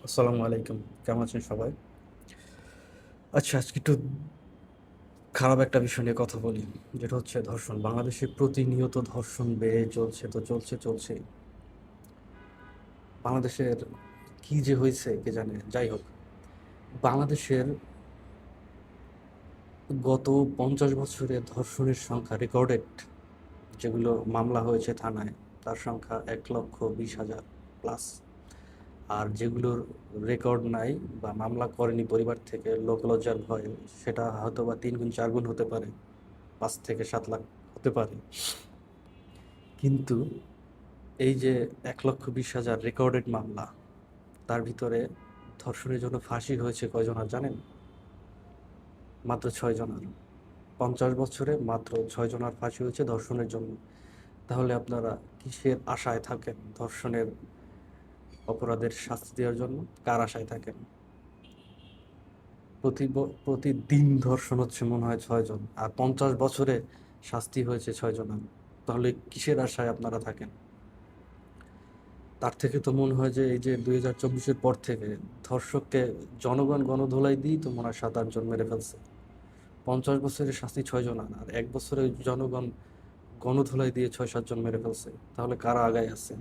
আসসালামু আলাইকুম। কেমন আছেন সবাই? আচ্ছা, আজকে একটু খারাপ একটা বিষয় নিয়ে কথা বলি। যেটা হচ্ছে ধর্ষণ। বাংলাদেশে প্রতিনিয়ত ধর্ষণ বেড়ে চলছে তো চলছেই। বাংলাদেশের কি যে হইছে কে জানে? যাই হোক, বাংলাদেশের গত ৫০ বছরে ধর্ষণের সংখ্যা রেকর্ডেড, যেগুলো মামলা হয়েছে থানায়, তার সংখ্যা ১,২০,০০০ প্লাস। আর যেগুলোর রেকর্ড নাই বা মামলা করেনি পরিবার থেকে লোকলজ্জার ভয়ে, সেটা হয়তোবা ৩ গুণ ৪ গুণ হতে পারে। ৫ থেকে ৭ লাখ হতে পারে। কিন্তু এই যে ১,২০,০০০ রেকর্ডেড মামলা, তার ভিতরে ধর্ষণের জন্য ফাঁসি হয়েছে কয়জনার জানেন? মাত্র ৬ জনার। ৫০ বছরে মাত্র ৬ জনার ফাঁসি হয়েছে ধর্ষণের জন্য। তাহলে আপনারা কিসের আশায় থাকেন ধর্ষণের অপরাধের শাস্তি দেওয়ার জন্য? কার আশায় থাকেন? প্রতিদিন ধর্ষণ হচ্ছে মনে হয় ৬ জন, আর ৫০ বছরে শাস্তি হয়েছে ৬ জনের। তাহলে কিসের আশায় আপনারা থাকেন? তার থেকে তো মনে হয় যে এই যে ২০২৪-এর পর থেকে ধর্ষককে জনগণ গণধোলাই দিয়েই তো মনে হয় ৭-৮ জন মেরে ফেলছে। ৫০ বছরের শাস্তি ৬ জন, আর ১ বছরে জনগণ গণধোলাই দিয়ে ৬-৭ জন মেরে ফেলছে। তাহলে কারা আগায় আছে?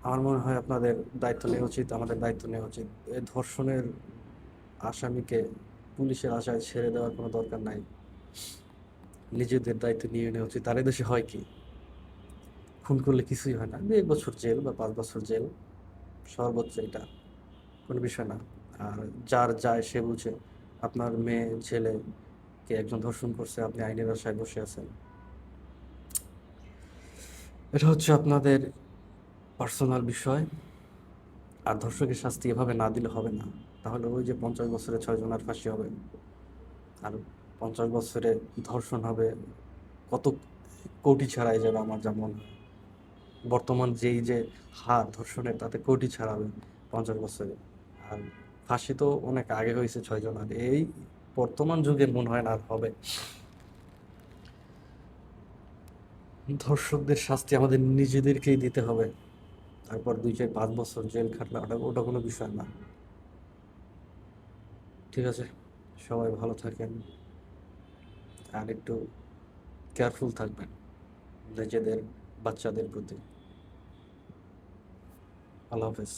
আমার মনে হয় আপনাদের দায়িত্ব নেওয়া উচিত, আমাদের দায়িত্ব নেওয়া উচিত। এই ধর্ষণের আসামিকে পুলিশের আশায় ছেড়ে দেওয়ার কোনো দরকার নাই। নিজেদের দায়িত্ব নিয়ে নেওয়া উচিত। আর এদেশে হয় কি, খুন করলে কিছুই হয় না, ১ বছর জেল বা ৫ বছর জেল সর্বোচ্চ, এটা কোনো বিষয় না। আর যার যায় সে বুঝে। আপনার মেয়ে ছেলেকে একজন ধর্ষণ করছে, আপনি আইনের আশায় বসে আছেন। এটা হচ্ছে আপনাদের পার্সোনাল বিষয়। আর ধর্ষকের শাস্তি এভাবে না দিলে হবে না। তাহলে ওই যে ৫০ বছরে ৬ জনের ফাঁসি হবে, আর ৫০ বছরে ধর্ষণ হবে কত কোটি ছাড়াই যাবে আমার যা মনে হয়। বর্তমান যেই যে হার ধর্ষণের, তাতে কোটি ছাড়াবে ৫০ বছরে। আর ফাঁসি তো অনেক আগে হয়েছে ৬ জনের। এই বর্তমান যুগে মনে হয় না আর হবে। ধর্ষকদের শাস্তি আমাদের নিজেদেরকেই দিতে হবে। তারপর ২-৫ বছর জেল খাটলে ওটা ওটা কোনো বিষয় না। ঠিক আছে, সবাই ভালো থাকেন, আর একটু কেয়ারফুল থাকবেন নিজেদের বাচ্চাদের প্রতি। আল্লাহ হাফেজ।